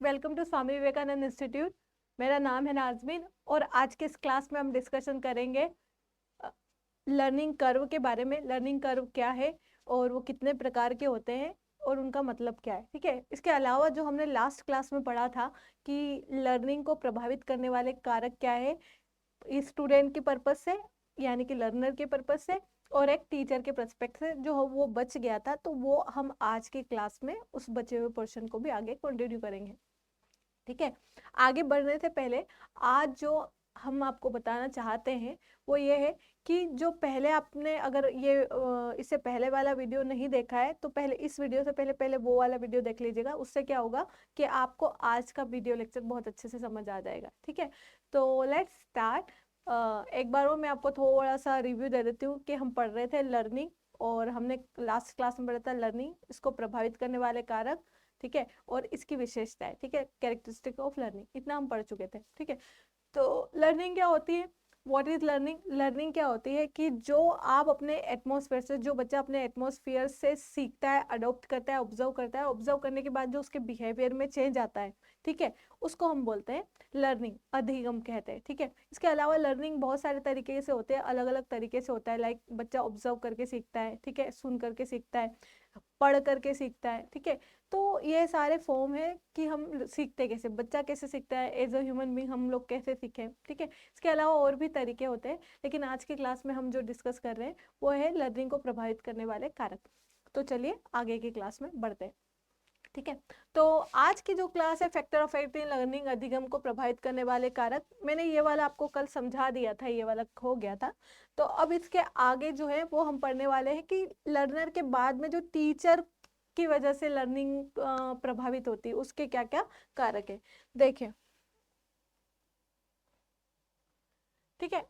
Welcome to Swami Vivekananda institute. मेरा नाम है नाजमीन और आज के इस क्लास में हम डिस्कशन करेंगे लर्निंग कर्व के बारे में। लर्निंग कर्व क्या है और वो कितने प्रकार के होते हैं और उनका मतलब क्या है। ठीक है, इसके अलावा जो हमने लास्ट क्लास में पढ़ा था कि लर्निंग को प्रभावित करने वाले कारक क्या है, स्टूडेंट के पर्पज से यानी कि लर्नर के पर्पज से और एक टीचर के पर्सपेक्ट से जो वो बच गया था, तो वो हम आज की क्लास में उस बचे हुए पोर्शन को भी आगे कंटिन्यू करेंगे। ठीक है, आगे बढ़ने से पहले आज जो हम आपको बताना चाहते हैं वो ये है कि जो पहले आपने अगर ये इससे पहले वाला वीडियो नहीं देखा है तो पहले इस वीडियो से पहले पहले वो वाला वीडियो देख लीजिएगा। उससे क्या होगा कि आपको आज का वीडियो लेक्चर बहुत अच्छे से समझ आ जाएगा। ठीक है, तो लेट्स स्टार्ट। एक बार और मैं आपको थोड़ा सा रिव्यू दे देती हूँ कि हम पढ़ रहे थे लर्निंग और हमने लास्ट क्लास में पढ़ा था लर्निंग, इसको प्रभावित करने वाले कारक, ठीक है, और इसकी विशेषताएं, ठीक है, कैरेक्टरिस्टिक ऑफ लर्निंग, इतना हम पढ़ चुके थे। ठीक है, तो लर्निंग क्या होती है, व्हाट इज लर्निंग। लर्निंग क्या होती है कि जो आप अपने एटमॉस्फेयर से, जो बच्चा अपने एटमॉस्फेयर से सीखता है, अडॉप्ट करता है, ऑब्जर्व करता है, ऑब्जर्व करने के बाद जो उसके बिहेवियर में चेंज आता है, ठीक है, उसको हम बोलते हैं लर्निंग, अधिगम कहते हैं। ठीक है, इसके अलावा लर्निंग बहुत सारे तरीके से होते हैं, अलग अलग तरीके से होता है। लाइक बच्चा ऑब्जर्व करके सीखता है, ठीक है, सुन करके सीखता है, पढ़ करके सीखता है। ठीक है, तो ये सारे फॉर्म है कि हम सीखते कैसे, बच्चा कैसे सीखता है, एज अ ह्यूमन बीइंग हम लोग कैसे सीखें। ठीक है, इसके अलावा और भी तरीके होते हैं, लेकिन आज की क्लास में हम जो डिस्कस कर रहे हैं वो है लर्निंग को प्रभावित करने वाले कारक। तो चलिए आगे की क्लास में बढ़ते हैं। ठीक है, तो आज की जो क्लास है फैक्टर ऑफ लर्निंग, अधिगम को प्रभावित करने वाले कारक, मैंने ये वाला आपको कल समझा दिया था, ये वाला हो गया था। तो अब इसके आगे जो है वो हम पढ़ने वाले हैं कि लर्नर के बाद में जो टीचर की वजह से लर्निंग प्रभावित होती है उसके क्या क्या कारक है, देखें। ठीक है,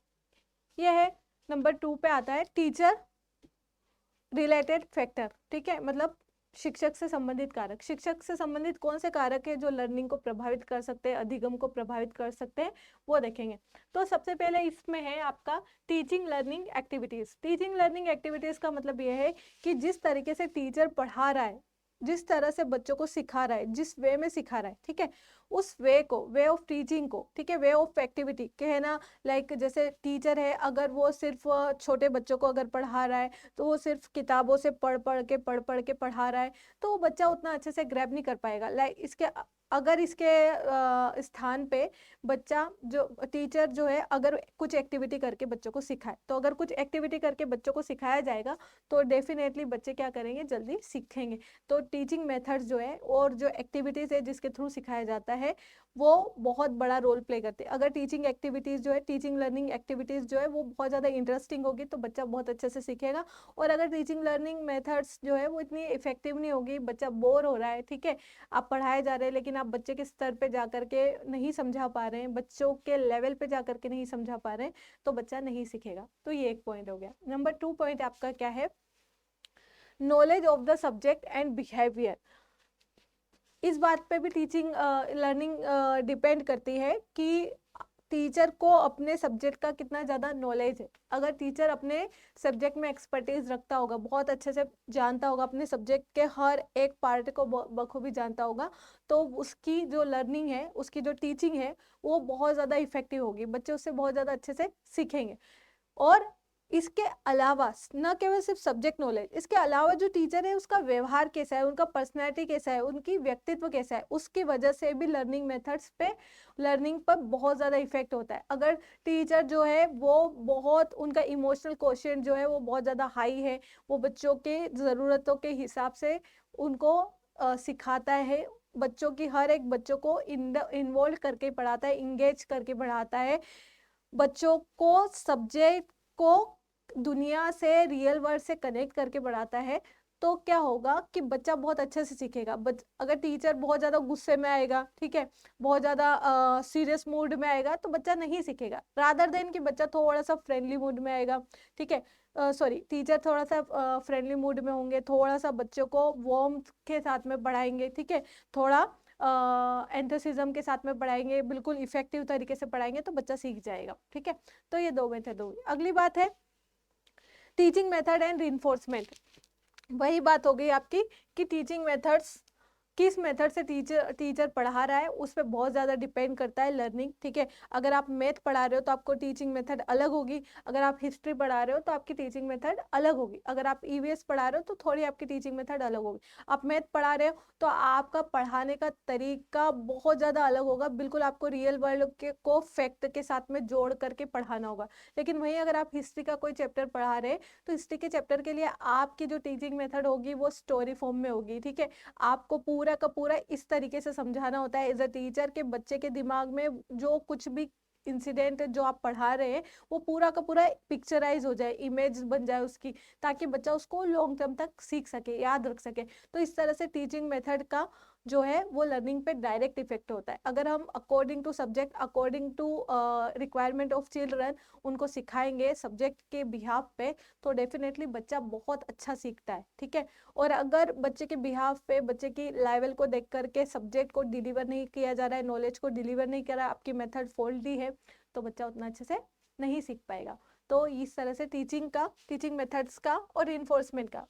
ये है नंबर 2 पे आता है टीचर रिलेटेड फैक्टर। ठीक है, मतलब शिक्षक से संबंधित कारक। शिक्षक से संबंधित कौन से कारक है जो लर्निंग को प्रभावित कर सकते हैं, अधिगम को प्रभावित कर सकते हैं, वो देखेंगे। तो सबसे पहले इसमें है आपका teaching learning activities. Teaching learning activities का मतलब यह है कि जिस तरीके से टीचर पढ़ा रहा है, जिस तरह से बच्चों को सिखा रहा है, जिस वे में सिखा रहा है, ठीक है, उस वे को, वे ऑफ टीचिंग को, ठीक है, वे ऑफ एक्टिविटी कहना। लाइक जैसे टीचर है, अगर वो सिर्फ छोटे बच्चों को अगर पढ़ा रहा है तो वो सिर्फ किताबों से पढ़ के पढ़ा रहा है, तो वो बच्चा उतना अच्छे से ग्रैब नहीं कर पाएगा। लाइक इसके अगर इसके स्थान पे बच्चा, जो टीचर जो है, अगर कुछ एक्टिविटी करके बच्चों को सिखाए, तो अगर कुछ एक्टिविटी करके बच्चों को सिखाया जाएगा तो डेफिनेटली बच्चे क्या करेंगे, जल्दी सीखेंगे। तो टीचिंग मेथड्स जो है और जो एक्टिविटीज है जिसके थ्रू सिखाया जाता है वो बहुत बड़ा रोल प्ले करते हैं। अगर टीचिंग एक्टिविटीज जो है, टीचिंग लर्निंग एक्टिविटीज जो है वो बहुत ज़्यादा इंटरेस्टिंग होगी तो बच्चा बहुत अच्छे से सीखेगा। और अगर टीचिंग लर्निंग मेथड्स जो है वो इतनी इफेक्टिव नहीं होगी, बच्चा बोर हो रहा है, ठीक है, आप पढ़ाए जा रहे हैं लेकिन आप बच्चे के स्तर पे जा करके नहीं समझा पा रहे हैं, बच्चों के लेवल पे जा करके नहीं समझा पा रहे हैं, तो बच्चा नहीं सीखेगा। तो ये एक पॉइंट हो गया। नंबर 2 पॉइंट आपका क्या है, knowledge of the subject and behaviour. इस बात पे भी टीचिंग लर्निंग डिपेंड करती है कि टीचर को अपने सब्जेक्ट का कितना ज़्यादा नॉलेज है। अगर टीचर अपने सब्जेक्ट में एक्सपर्टीज रखता होगा, बहुत अच्छे से जानता होगा, अपने सब्जेक्ट के हर एक पार्ट को बखूबी जानता होगा, तो उसकी जो लर्निंग है, उसकी जो टीचिंग है वो बहुत ज़्यादा इफेक्टिव होगी, बच्चे उससे बहुत ज़्यादा अच्छे से सीखेंगे। और इसके अलावा न केवल सिर्फ सब्जेक्ट नॉलेज, इसके अलावा जो टीचर है उसका व्यवहार कैसा है, उनका पर्सनैलिटी कैसा है, उनकी व्यक्तित्व कैसा है, उसकी वजह से भी लर्निंग मेथड्स पे, लर्निंग पर बहुत ज़्यादा इफेक्ट होता है। अगर टीचर जो है वो बहुत, उनका इमोशनल क्वोशिएंट जो है वो बहुत ज़्यादा हाई है, वो बच्चों के ज़रूरतों के हिसाब से उनको सिखाता है, बच्चों की हर एक बच्चों को इन्वॉल्व करके पढ़ाता है, इंगेज करके पढ़ाता है, बच्चों को सब्जेक्ट को दुनिया से, रियल वर्ल्ड से कनेक्ट करके बढ़ाता है, तो क्या होगा कि बच्चा बहुत अच्छे से सीखेगा। अगर टीचर बहुत ज़्यादा गुस्से में आएगा, ठीक है, बहुत ज़्यादा सीरियस मूड में आएगा, तो बच्चा नहीं सीखेगा। रादर देन कि बच्चा थोड़ा सा फ्रेंडली मूड में आएगा, ठीक है, सॉरी, टीचर थोड़ा सा फ्रेंडली मूड में होंगे, थोड़ा सा बच्चों को वार्मथ के साथ में पढ़ाएंगे, ठीक है, थोड़ा एंथुसिज्म के साथ में पढ़ाएंगे, बिल्कुल इफेक्टिव तरीके से पढ़ाएंगे, तो बच्चा सीख जाएगा। ठीक है, तो ये दो मेथड होगी। अगली बात है टीचिंग मेथड एंड रिइंफोर्समेंट। वही बात हो गई आपकी कि टीचिंग मेथड्स किस मेथड से टीचर पढ़ा रहा है उस पर बहुत ज़्यादा डिपेंड करता है लर्निंग, ठीक है। अगर आप मैथ पढ़ा रहे हो तो आपको टीचिंग मेथड अलग होगी, अगर आप हिस्ट्री पढ़ा रहे हो तो आपकी टीचिंग मेथड अलग होगी, अगर आप ईवीएस पढ़ा रहे हो तो थोड़ी आपकी टीचिंग मेथड अलग होगी। आप मैथ पढ़ा रहे हो तो आपका पढ़ाने का तरीका बहुत ज़्यादा अलग होगा, बिल्कुल आपको रियल वर्ल्ड के को फैक्ट के साथ में जोड़ करके पढ़ाना होगा। लेकिन वहीं अगर आप हिस्ट्री का कोई चैप्टर पढ़ा रहे हैं तो हिस्ट्री के चैप्टर के लिए आपकी जो टीचिंग मेथड होगी वो स्टोरी फॉर्म में होगी, ठीक है। आपको पूरा का पूरा इस तरीके से समझाना होता है एज अ टीचर के बच्चे के दिमाग में जो कुछ भी इंसिडेंट जो आप पढ़ा रहे हैं वो पूरा का पूरा पिक्चराइज हो जाए, इमेज बन जाए उसकी, ताकि बच्चा उसको लॉन्ग टर्म तक सीख सके, याद रख सके। तो इस तरह से टीचिंग मेथड का जो है वो लर्निंग पे डायरेक्ट इफेक्ट होता है। अगर हम according to subject, according to requirement of children उनको सिखाएंगे सब्जेक्ट के बिहाफ पे, तो डेफिनेटली बच्चा बहुत अच्छा सीखता है, ठीक है। और अगर बच्चे के बिहाफ पे, बच्चे की लेवल को देख करके सब्जेक्ट को डिलीवर नहीं किया जा रहा है, नॉलेज को डिलीवर नहीं कर रहा है, आपकी मेथड फॉल्टी है, तो बच्चा उतना अच्छे से नहीं सीख पाएगा। तो इस तरह से टीचिंग मेथड्स का और रिइंफोर्समेंट का।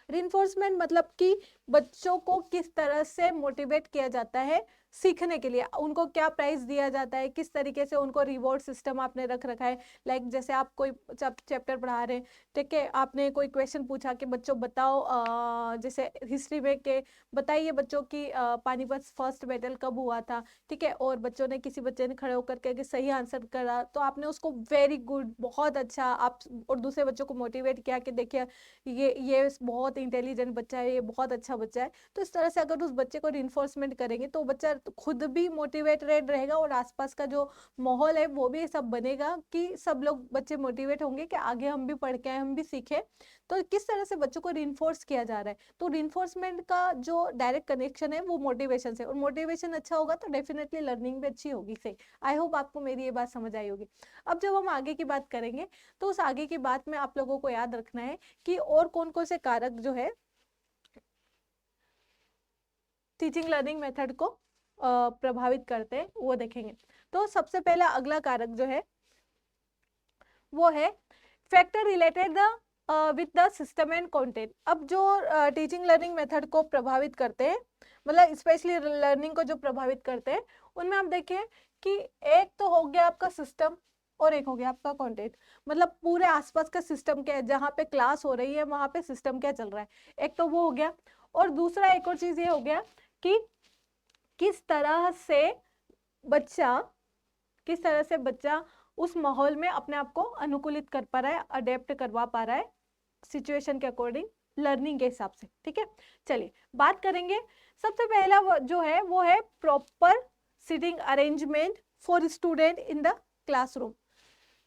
रिइंफोर्समेंट मतलब कि बच्चों को किस तरह से मोटिवेट किया जाता है सीखने के लिए, उनको क्या प्राइज दिया जाता है, किस तरीके से उनको रिवॉर्ड सिस्टम आपने रख रखा है। लाइक जैसे आप कोई चैप्टर पढ़ा रहे हैं, ठीक है, आपने कोई क्वेश्चन पूछा कि बच्चों बताओ, जैसे हिस्ट्री में के बताइए बच्चों की पानीपत फर्स्ट बैटल कब हुआ था, ठीक है, और बच्चों ने, किसी बच्चे ने खड़े होकर के सही आंसर करा, तो आपने उसको वेरी गुड, बहुत अच्छा, आप और दूसरे बच्चों को मोटिवेट किया कि देखिए ये बहुत इंटेलिजेंट बच्चा है, ये बहुत अच्छा बच्चा है। तो इस तरह से अगर उस बच्चे को रिइंफोर्समेंट करेंगे तो बच्चा खुद भी मोटिवेटेड रहेगा और आसपास का जो माहौल है वो भी सब बनेगा कि सब लोग बच्चे मोटिवेट होंगे कि आगे हम भी पढ़ के आए, हम भी सीखें। तो किस तरह से बच्चों को रिइंफोर्स किया जा रहा है, तो रिइंफोर्समेंट का जो डायरेक्ट कनेक्शन है वो मोटिवेशन से, और मोटिवेशन अच्छा होगा तो डेफिनेटली लर्निंग भी अच्छी होगी। सही, आई होप आपको मेरी ये बात समझ आई होगी। अब जब हम आगे की बात करेंगे तो उस आगे की बात में आप लोगों को याद रखना है कि और कौन कौन से कारक जो है टीचिंग लर्निंग मेथड को प्रभावित करते हैं वो देखेंगे। तो सबसे पहला अगला कारक जो है वो है factor related the with the system and content. अब जो टीचिंग लर्निंग मेथड को प्रभावित करते हैं, मतलब स्पेशली लर्निंग को जो प्रभावित करते हैं, उनमें आप देखें कि एक तो हो गया आपका सिस्टम और एक हो गया आपका कंटेंट। मतलब पूरे आसपास का सिस्टम क्या है, जहाँ पे क्लास हो रही है वहां पे सिस्टम क्या चल रहा है, एक तो वो हो गया। और दूसरा एक और चीज ये हो गया कि किस तरह से बच्चा किस तरह से बच्चा उस माहौल में अपने आप को अनुकूलित कर पा रहा है, अडेप्ट करवा पा रहा है सिचुएशन के अकॉर्डिंग, लर्निंग के हिसाब से, ठीक है। चलिए बात करेंगे। सबसे पहला जो है वो है proper sitting arrangement for student in the classroom.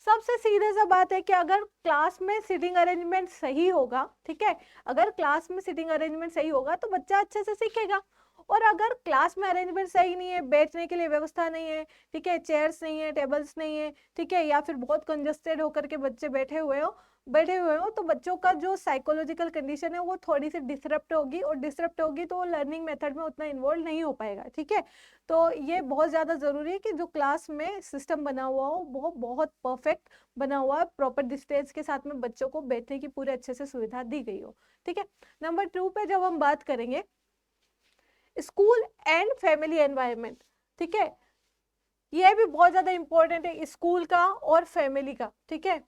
सबसे सीधे सा बात है कि अगर क्लास में सिटिंग अरेंजमेंट सही होगा, ठीक है, अगर क्लास में सिटिंग अरेंजमेंट सही होगा तो बच्चा अच्छे से सीखेगा। और अगर क्लास में अरेंजमेंट सही नहीं है, बैठने के लिए व्यवस्था नहीं है, ठीक है, चेयर्स नहीं है, टेबल्स नहीं है, ठीक है, या फिर बहुत कंजस्टेड होकर के बच्चे बैठे हुए हो, तो बच्चों का जो साइकोलॉजिकल कंडीशन है वो थोड़ी सी डिसरप्ट होगी, और डिसरप्ट होगी तो वो लर्निंग मेथड में उतना इन्वॉल्व नहीं हो पाएगा, ठीक है। तो ये बहुत ज़्यादा ज़रूरी है कि जो क्लास में सिस्टम बना हुआ हो वो बहुत परफेक्ट बना हुआ, प्रॉपर डिस्टेंस के साथ में बच्चों को बैठने की पूरे अच्छे से सुविधा दी गई हो, ठीक है। नंबर 2 पे जब हम बात करेंगे स्कूल एंड फैमिली एनवायरनमेंट, ठीक है, ये भी बहुत ज्यादा इंपॉर्टेंट है, स्कूल का और फैमिली का, ठीक है।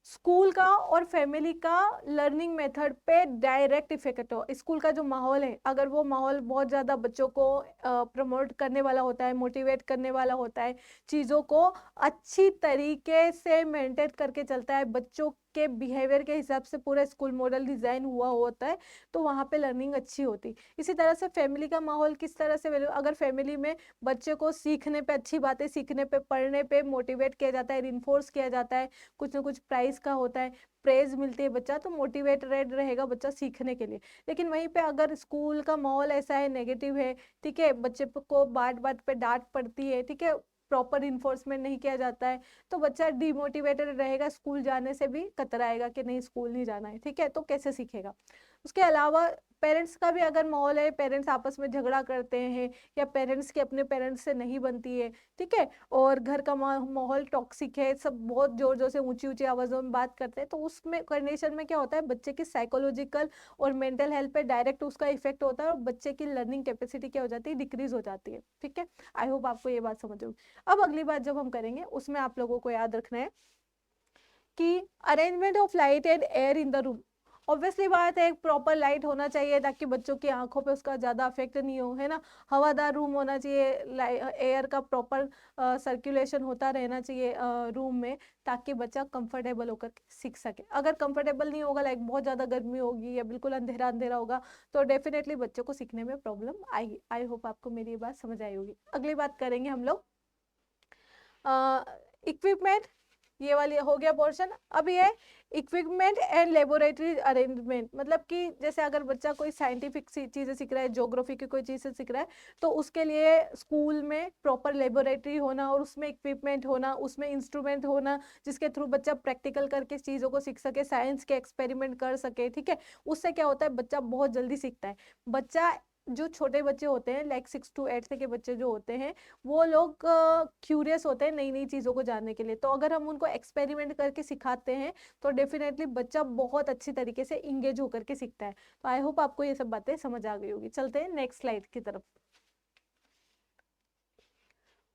स्कूल का और फैमिली का लर्निंग मेथड पे डायरेक्ट इफेक्ट हो। स्कूल का जो माहौल है, अगर वो माहौल बहुत ज़्यादा बच्चों को प्रमोट करने वाला होता है, मोटिवेट करने वाला होता है, चीज़ों को अच्छी तरीके से मेंटेन करके चलता है, बच्चों के बिहेवियर के हिसाब से पूरा स्कूल मॉडल डिज़ाइन हुआ होता है, तो वहाँ पे लर्निंग अच्छी होती। इसी तरह से फैमिली का माहौल किस तरह से, अगर फैमिली में बच्चे को सीखने पे, अच्छी बातें सीखने पे, पढ़ने पे मोटिवेट किया जाता है, इन्फोर्स किया जाता है, कुछ ना कुछ प्राइस का होता है, प्रेज मिलती है, बच्चा तो मोटिवेटेड रहेगा बच्चा सीखने के लिए। लेकिन वहीं पे अगर स्कूल का माहौल ऐसा है, नेगेटिव है, ठीक है, बच्चे को बात बात पे डांट पड़ती है, ठीक है, प्रॉपर इन्फोर्समेंट नहीं किया जाता है, तो बच्चा डिमोटिवेटेड रहेगा, स्कूल जाने से भी कतराएगा कि नहीं स्कूल नहीं जाना है, ठीक है, तो कैसे सीखेगा। उसके अलावा पेरेंट्स का भी अगर माहौल है, पेरेंट्स आपस में झगड़ा करते हैं या पेरेंट्स की अपने पेरेंट्स से नहीं बनती है, ठीक है, और घर का माहौल टॉक्सिक है, सब बहुत जोर जोर से ऊंची ऊंची आवाज़ों में बात करते हैं, तो उसमें कंडीशन में क्या होता है, बच्चे की साइकोलॉजिकल और मेंटल हेल्थ पे डायरेक्ट उसका इफेक्ट होता है और बच्चे की लर्निंग कैपेसिटी क्या हो जाती है, डिक्रीज हो जाती है, ठीक है। आई होप आपको ये बात समझ होगी। अब अगली बात जब हम करेंगे उसमें आप लोगों को याद रखना है कि arrangement of light and air in the room. Obviously बात है, एक प्रॉपर लाइट होना चाहिए ताकि बच्चों की आंखों पे उसका ज़्यादा अफेक्ट नहीं हो, है ना। हवादार रूम होना चाहिए, एयर का प्रॉपर सर्कुलेशन होता रहना चाहिए रूम में, ताकि बच्चा कंफर्टेबल होकर सीख सके। अगर कंफर्टेबल नहीं होगा, लाइक बहुत ज़्यादा गर्मी होगी या बिल्कुल अंधेरा अंधेरा होगा, तो डेफिनेटली बच्चों को सीखने में प्रॉब्लम आएगी। आई होप आपको मेरी ये बात समझ आई होगी। अगली बात करेंगे हम लोग इक्विपमेंट, ये वाली हो गया पोर्शन। अब ये इक्विपमेंट एंड लेबोरेटरी अरेंजमेंट, मतलब कि जैसे अगर बच्चा कोई साइंटिफिक चीज़ें सीख रहा है, ज्योग्राफी की कोई चीज़ें सीख रहा है, तो उसके लिए स्कूल में प्रॉपर लेबोरेटरी होना और उसमें इक्विपमेंट होना, उसमें इंस्ट्रूमेंट होना, जिसके थ्रू बच्चा प्रैक्टिकल करके चीज़ों को सीख सके, साइंस के एक्सपेरिमेंट कर सके, ठीक है। उससे क्या होता है, बच्चा बहुत जल्दी सीखता है। बच्चा, जो छोटे बच्चे होते हैं, लाइक 6 to 8 के बच्चे जो होते हैं, वो लोग क्यूरियस होते हैं नई नई चीज़ों को जानने के लिए। तो अगर हम उनको एक्सपेरिमेंट करके सिखाते हैं तो डेफिनेटली बच्चा बहुत अच्छी तरीके से इंगेज होकर के सीखता है। तो आई होप आपको ये सब बातें समझ आ गई होगी। चलते हैं नेक्स्ट स्लाइड की तरफ।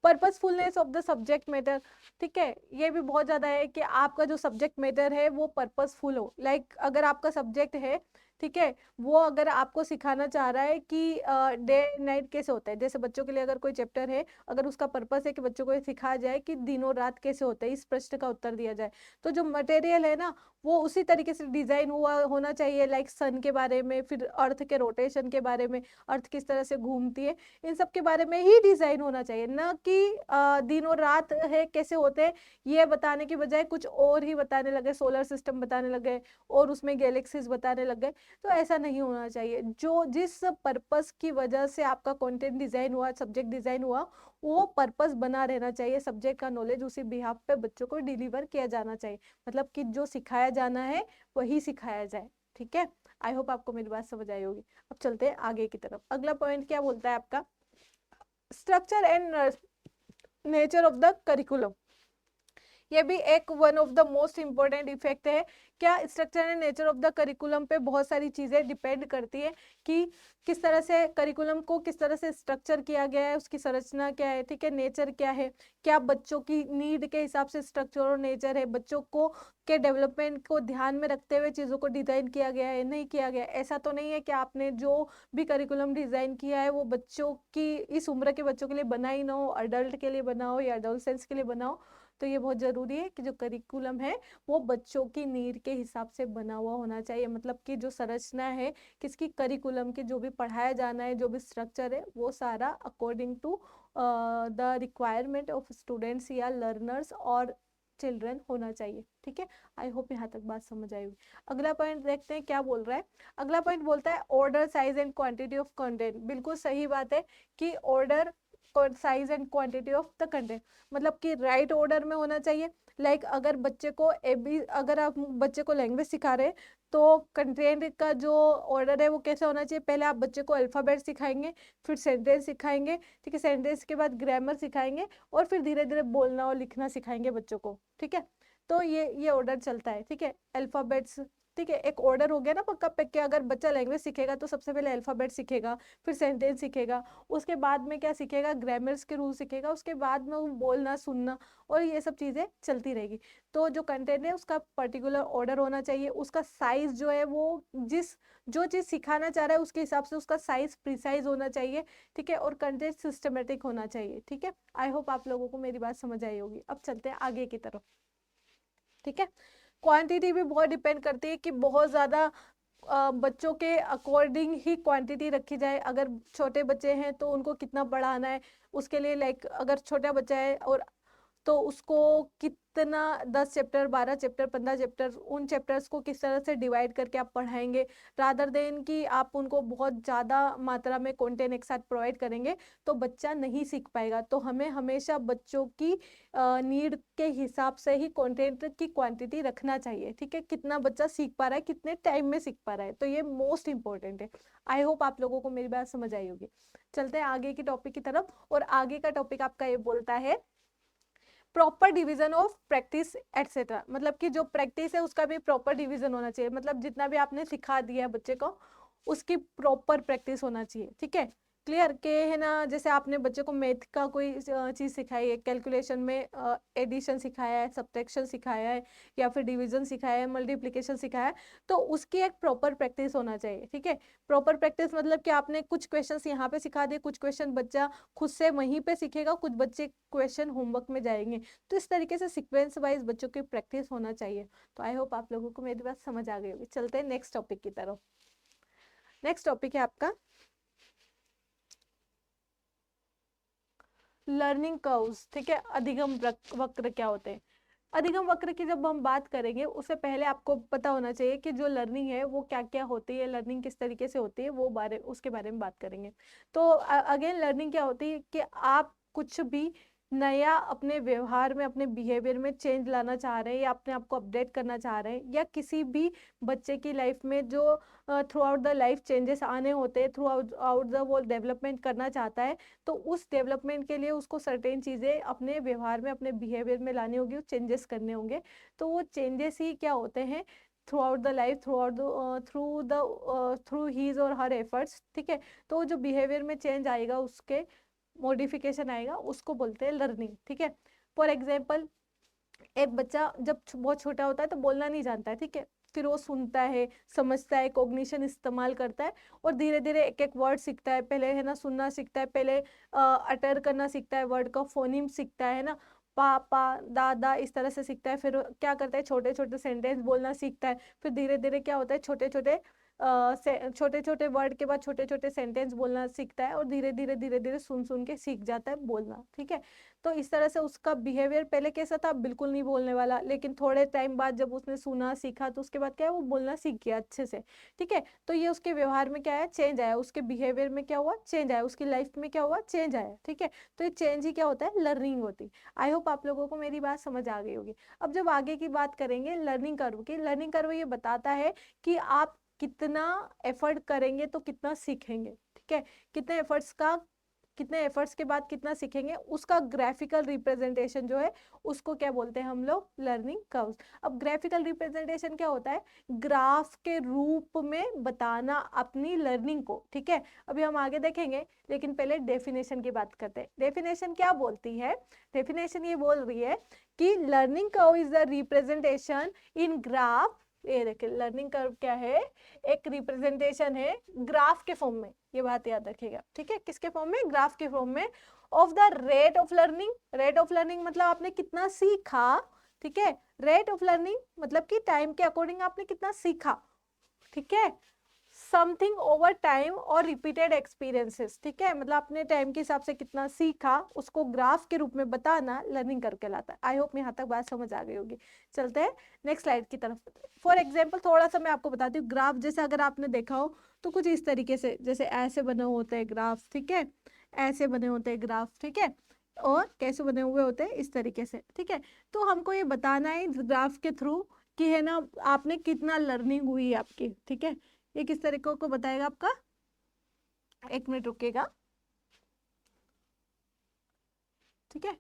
Purposefulness of the subject matter, ठीक है, ये भी बहुत ज़्यादा है कि आपका जो सब्जेक्ट मैटर है वो पर्पसफुल हो। लाइक अगर आपका सब्जेक्ट है, ठीक है, वो अगर आपको सिखाना चाह रहा है कि डे नाइट कैसे होता है, जैसे बच्चों के लिए अगर कोई चैप्टर है, अगर उसका पर्पस है कि बच्चों को ये सिखाया जाए कि दिनों रात कैसे होता है, इस प्रश्न का उत्तर दिया जाए, तो जो मटेरियल है ना, वो उसी तरीके से डिजाइन हुआ होना चाहिए। लाइक सन के बारे में, फिर अर्थ के रोटेशन के बारे में, अर्थ किस तरह से घूमती है, इन सब के बारे में ही डिजाइन होना चाहिए, ना कि दिन और रात है कैसे होते हैं ये बताने की बजाय कुछ और ही बताने लगे, सोलर सिस्टम बताने लगे और उसमें गैलेक्सीज बताने लग गए। तो ऐसा नहीं होना चाहिए। जो जिस पर्पस की वजह से आपका कंटेंट डिजाइन हुआ, सब्जेक्ट डिजाइन हुआ, वो पर्पस बना रहना चाहिए। सब्जेक्ट का नॉलेज उसी बिहाफ पे बच्चों को डिलीवर किया जाना चाहिए, मतलब कि जो सिखाया जाना है वही सिखाया जाए, ठीक है। आई होप आपको मेरी बात समझ आई होगी। अब चलते हैं आगे की तरफ। अगला पॉइंट क्या बोलता है आपका, structure and nature of the curriculum. ये भी एक one of the most important effect है। क्या structure and nature of the curriculum पे बहुत सारी चीज़ें डिपेंड करती है कि किस तरह से करिकुलम को किस तरह से स्ट्रक्चर किया गया है, उसकी संरचना क्या है, ठीक है, नेचर क्या है, क्या बच्चों की नीड के हिसाब से स्ट्रक्चर और नेचर है, बच्चों को के डेवलपमेंट को ध्यान में रखते हुए चीज़ों को डिज़ाइन किया गया है, नहीं किया गया। ऐसा तो नहीं है कि आपने जो भी करिकुलम डिज़ाइन किया है वो बच्चों की, इस उम्र के बच्चों के लिए बना ही ना हो, अडल्ट के लिए बनाओ या एडोलसेंस के लिए बनाओ। तो ये बहुत ज़रूरी है कि जो करिकुलम है वो बच्चों की नीड के हिसाब से बना हुआ होना चाहिए, मतलब कि जो संरचना है किसकी, करिकुलम की, जो भी पढ़ाया जाना है, जो भी स्ट्रक्चर है, वो सारा according to the requirement of students या लर्नर्स और चिल्ड्रन होना चाहिए, ठीक है। आई होप यहाँ तक बात समझ आई होगी। अगला पॉइंट देखते हैं क्या बोल रहा है। अगला पॉइंट बोलता है order, size and quantity of content. बिल्कुल सही बात है कि order, size and quantity of the content, मतलब कि राइट ऑर्डर में होना चाहिए। लाइक अगर बच्चे को अगर आप बच्चे को लैंग्वेज सिखा रहे हैं तो कंटेंट का जो ऑर्डर है वो कैसे होना चाहिए, पहले आप बच्चे को अल्फ़ाबेट सिखाएंगे, फिर सेंटेंस सिखाएंगे, ठीक है, सेंटेंस के बाद ग्रामर सिखाएंगे और फिर धीरे धीरे बोलना और लिखना सिखाएंगे बच्चों को, ठीक है। तो ये ऑर्डर चलता है, ठीक है, अल्फ़ाबेट्स, ठीक है, एक ऑर्डर हो गया ना पक्का पे कि अगर बच्चा लैंग्वेज सीखेगा तो सबसे पहले अल्फ़ाबेट सीखेगा, फिर सेंटेंस सीखेगा, उसके बाद में क्या सीखेगा, ग्रामर्स के रूल सीखेगा, उसके बाद में वो बोलना सुनना और ये सब चीज़ें चलती रहेगी। तो जो कंटेंट है उसका पर्टिकुलर ऑर्डर होना चाहिए, उसका साइज जो है वो जो चीज़ सिखाना चाह रहा है उसके हिसाब से उसका साइज प्रिसाइज होना चाहिए, ठीक है, और कंटेंट सिस्टमेटिक होना चाहिए, ठीक है। आई होप आप लोगों को मेरी बात समझ आई होगी। अब चलते हैं आगे की तरफ, ठीक है। क्वांटिटी भी बहुत डिपेंड करती है कि बहुत ज़्यादा बच्चों के अकॉर्डिंग ही क्वांटिटी रखी जाए। अगर छोटे बच्चे हैं तो उनको कितना पढ़ाना है, उसके लिए लाइक अगर छोटा बच्चा है और तो उसको कितना 10 चैप्टर, 12 चैप्टर, 15 चैप्टर, उन चैप्टर्स को किस तरह से डिवाइड करके आप पढ़ाएंगे, रादर देन कि आप उनको बहुत ज़्यादा मात्रा में कंटेंट एक साथ प्रोवाइड करेंगे तो बच्चा नहीं सीख पाएगा। तो हमें हमेशा बच्चों की नीड के हिसाब से ही कंटेंट की क्वांटिटी रखना चाहिए, ठीक है, कितना बच्चा सीख पा रहा है, कितने टाइम में सीख पा रहा है, तो ये मोस्ट इंपॉर्टेंट है। आई होप आप लोगों को मेरी बात समझ आई होगी। चलते हैं आगे की टॉपिक की तरफ, और आगे का टॉपिक आपका ये बोलता है proper division of practice etcetera, मतलब कि जो प्रैक्टिस है उसका भी प्रॉपर डिवीजन होना चाहिए, मतलब जितना भी आपने सिखा दिया है बच्चे को उसकी प्रॉपर प्रैक्टिस होना चाहिए, ठीक है, क्लियर के है ना। जैसे आपने बच्चे को मैथ का कोई चीज सिखाई है, कैलकुलेशन में एडिशन सिखाया है, सब्ट्रैक्शन सिखाया है, या फिर डिवीजन सिखाया है, मल्टीप्लिकेशन सिखाया है, तो उसकी एक प्रॉपर प्रैक्टिस होना चाहिए, ठीक है। प्रॉपर प्रैक्टिस मतलब कि आपने कुछ क्वेश्चंस यहाँ पे सिखा दिए, कुछ क्वेश्चन बच्चा खुद से वहीं पे सीखेगा, कुछ बच्चे क्वेश्चन होमवर्क में जाएंगे, तो इस तरीके से सीक्वेंस वाइज बच्चों की प्रैक्टिस होना चाहिए। तो आई होप आप लोगों को मेरी बात समझ आ गई होगी। चलते हैं नेक्स्ट टॉपिक की तरफ। नेक्स्ट टॉपिक है आपका लर्निंग कर्व्स, ठीक है, अधिगम वक्र क्या होते हैं। अधिगम वक्र की जब हम बात करेंगे उससे पहले आपको पता होना चाहिए कि जो लर्निंग है वो क्या क्या होती है, लर्निंग किस तरीके से होती है, वो उसके बारे में बात करेंगे। तो अगेन लर्निंग क्या होती है कि आप कुछ भी नया अपने व्यवहार में, अपने बिहेवियर में चेंज लाना चाह रहे हैं, या अपने आप को अपडेट करना चाह रहे हैं, या किसी भी बच्चे की लाइफ में जो through out the life changes आने होते हैं, थ्रू आउट द वो डेवलपमेंट करना चाहता है, तो उस डेवलपमेंट के लिए उसको सर्टेन चीज़ें अपने व्यवहार में, अपने बिहेवियर में लानी होगी, चेंजेस करने होंगे। तो वो चेंजेस ही क्या होते हैं throughout the life, through his और हर एफर्ट्स, ठीक है। तो जो बिहेवियर में चेंज आएगा, उसके मॉडिफिकेशन आएगा, उसको बोलते हैं लर्निंग, ठीक है। फॉर एग्जाम्पल एक बच्चा जब बहुत छोटा होता है तो बोलना नहीं जानता है, ठीक है, फिर वो सुनता है, समझता है, कॉग्निशन इस्तेमाल करता है, और धीरे धीरे एक एक वर्ड सीखता है, पहले है ना सुनना सीखता है, पहले अटर करना सीखता है, वर्ड का फोनिम सीखता है ना, पापा दादा इस तरह से सीखता है, फिर क्या करता है छोटे छोटे सेंटेंस बोलना सीखता है, फिर धीरे धीरे क्या होता है छोटे छोटे वर्ड के बाद छोटे छोटे सेंटेंस बोलना सीखता है, और धीरे धीरे सुन सुन के सीख जाता है बोलना, ठीक है। तो इस तरह से उसका बिहेवियर पहले कैसा था, बिल्कुल नहीं बोलने वाला, लेकिन थोड़े टाइम बाद जब उसने सुना सीखा तो उसके बाद क्या है, वो बोलना सीख गया अच्छे से, ठीक है। तो ये उसके व्यवहार में क्या है, चेंज आया, उसके बिहेवियर में क्या हुआ, चेंज आया, उसकी लाइफ में क्या हुआ, चेंज आया, ठीक है। तो ये चेंज ही क्या होता है, लर्निंग होती है। आई होप आप लोगों को मेरी बात समझ आ गई होगी। अब जब आगे की बात करेंगे लर्निंग कर्व की, लर्निंग कर्व ये बताता है कि आप कितना एफर्ट करेंगे तो कितना सीखेंगे, ठीक है, कितने एफर्ट्स के बाद कितना सीखेंगे, उसका ग्राफिकल रिप्रेजेंटेशन जो है उसको क्या बोलते हैं हम लोग, लर्निंग कर्व्स। अब ग्राफिकल रिप्रेजेंटेशन क्या होता है, ग्राफ के रूप में बताना अपनी लर्निंग को, ठीक है। अभी हम आगे देखेंगे, लेकिन पहले डेफिनेशन की बात करते हैं। डेफिनेशन क्या बोलती है, डेफिनेशन ये बोल रही है कि learning curve is the representation in graph, ये देखिए लर्निंग कर्व क्या है, एक रिप्रेजेंटेशन है ग्राफ के फॉर्म में, ये बात याद रखिएगा, ठीक है, किसके फॉर्म में, ग्राफ के फॉर्म में, of the rate of learning. Rate of learning मतलब आपने कितना सीखा, ठीक है, रेट ऑफ लर्निंग मतलब कि टाइम के अकॉर्डिंग आपने कितना सीखा, ठीक है, समथिंग ओवर टाइम और रिपीटेड एक्सपीरियंसेस, ठीक है, मतलब अपने टाइम के हिसाब से कितना सीखा उसको ग्राफ के रूप में बताना लर्निंग करके लाता है। आई होप यहाँ तक बात समझ आ गई होगी। चलते हैं नेक्स्ट स्लाइड की तरफ। फॉर एग्जाम्पल थोड़ा सा मैं आपको बताती हूँ, ग्राफ जैसे अगर आपने देखा हो तो कुछ इस तरीके से, जैसे ऐसे बने होते हैं ग्राफ, ठीक है, ऐसे बने होते हैं ग्राफ, ठीक है, और कैसे बने हुए होते हैं, इस तरीके से, ठीक है। तो हमको ये बताना है ग्राफ के थ्रू कि है ना आपने कितना लर्निंग हुई है आपकी, ठीक है। ये किस तरीके को बताएगा आपका, एक मिनट रुकेगा, ठीक है,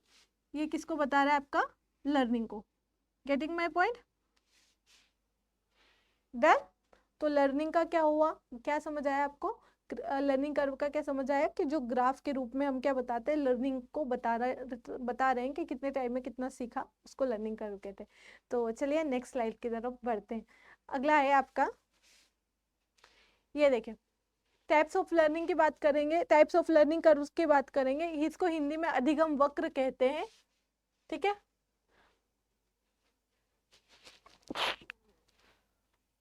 ये किसको बता रहा है आपका, लर्निंग को। Getting my point, done. तो लर्निंग का क्या हुआ, क्या समझ आया आपको, लर्निंग कर्व का क्या समझ आया कि जो ग्राफ के रूप में हम क्या बताते हैं, लर्निंग को बता रहे हैं कि कितने टाइम में कितना सीखा, उसको लर्निंग कर्व कहते हैं। तो चलिए नेक्स्ट स्लाइड की तरफ बढ़ते हैं। अगला है आपका, ये देखिए टाइप्स ऑफ लर्निंग की बात करेंगे, टाइप्स ऑफ लर्निंग कर्व्स की बात करेंगे, इसको हिंदी में अधिगम वक्र कहते हैं, ठीक है।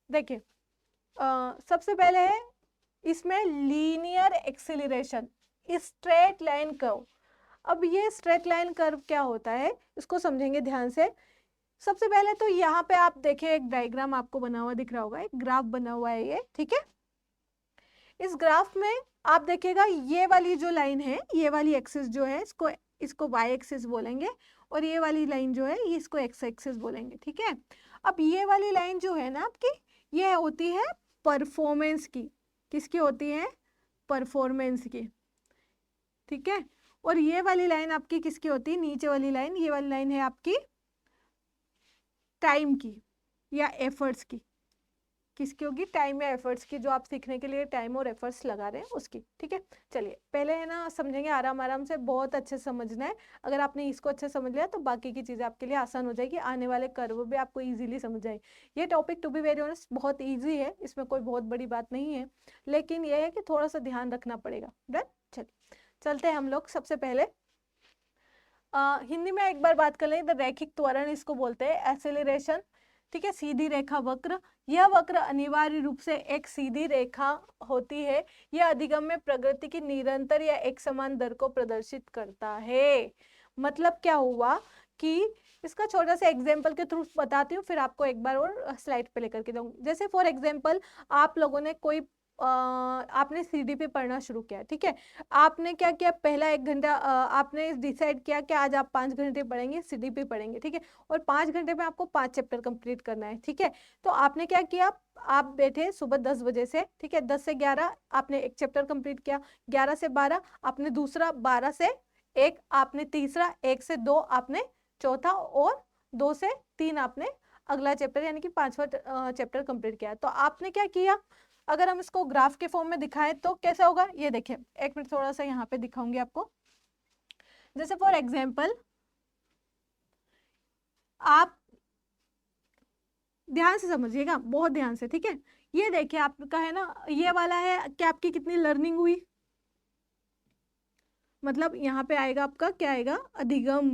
देखिए सबसे पहले है इसमें linear acceleration, straight line curve. अब ये स्ट्रेट लाइन कर्व क्या होता है, इसको समझेंगे ध्यान से। सबसे पहले तो यहाँ पे आप देखें, एक डायग्राम आपको बना हुआ दिख रहा होगा, एक ग्राफ बना हुआ है ये, ठीक है। इस ग्राफ में आप देखिएगा ये वाली जो लाइन है, ये वाली एक्सिस जो है, इसको वाई एक्सिस बोलेंगे, और ये वाली लाइन जो है ये इसको एक्स एक्सिस बोलेंगे, ठीक है। अब ये वाली लाइन जो है ना आपकी, ये होती है परफॉर्मेंस की। किसकी होती है? परफॉर्मेंस की, ठीक है। और ये वाली लाइन आपकी किसकी होती है? नीचे वाली लाइन, ये वाली लाइन है आपकी टाइम की या एफर्ट्स की। किसकी होगी? टाइम या एफर्ट्स की, जो आप सीखने के लिए टाइम और एफर्ट्स लगा रहे हैं उसकी, ठीक है। चलिए पहले है ना समझेंगे आराम आराम से, बहुत अच्छे से समझना है। अगर आपने इसको अच्छे समझ लिया तो बाकी की चीज़ें आपके लिए आसान हो जाएगी, आने वाले कर्व भी आपको इजीली समझ जाए। ये topic to be very honest बहुत ईजी है, इसमें कोई बहुत बड़ी बात नहीं है, लेकिन यह है कि थोड़ा सा ध्यान रखना पड़ेगा। डन, चलिए चलते हैं हम लोग। सबसे पहले हिंदी में एक बार बात कर लें, द रैखिक त्वरण इसको बोलते हैं, एक्सेलरेशन, ठीक है। सीधी रेखा वक्र, यह वक्र अनिवार्य रूप से एक सीधी रेखा होती है। यह अधिगम में प्रगति की निरंतर या एक समान दर को प्रदर्शित करता है। मतलब क्या हुआ कि इसका छोटा सा एग्जाम्पल के थ्रू बताती हूँ, फिर आपको एक बार और स्लाइड पे लेकर के जाऊंगी। जैसे फॉर एग्जाम्पल आप लोगों ने कोई आपने सीडीपी पढ़ना शुरू किया, ठीक है। आपने क्या किया, पहला 1 घंटा आपने डिसाइड किया कि आज आप 5 घंटे पढ़ेंगे, सीडीपी पढ़ेंगे, ठीक है। और 5 घंटे में आपको 5 चैप्टर कंप्लीट करना है, ठीक है। तो आपने क्या किया, आप बैठे सुबह 10 बजे से, ठीक है, 10 से 11 आपने एक चैप्टर कंप्लीट किया, 11 से 12 आपने दूसरा, 12 से 1 आपने तीसरा, 1 से 2 आपने चौथा, और 2 से 3 आपने अगला चैप्टर यानी कि 5वां चैप्टर कंप्लीट किया। तो आपने क्या किया, अगर हम इसको ग्राफ के फॉर्म में दिखाएं तो कैसा होगा, ये देखिए, एक मिनट थोड़ा सा यहाँ पे दिखाऊंगी आपको। जैसे फॉर एग्जाम्पल आप ध्यान से समझिएगा, बहुत ध्यान से, ठीक है। ये देखिए आपका है ना, ये वाला है कि आपकी कितनी लर्निंग हुई, मतलब यहाँ पे आएगा आपका क्या आएगा, अधिगम,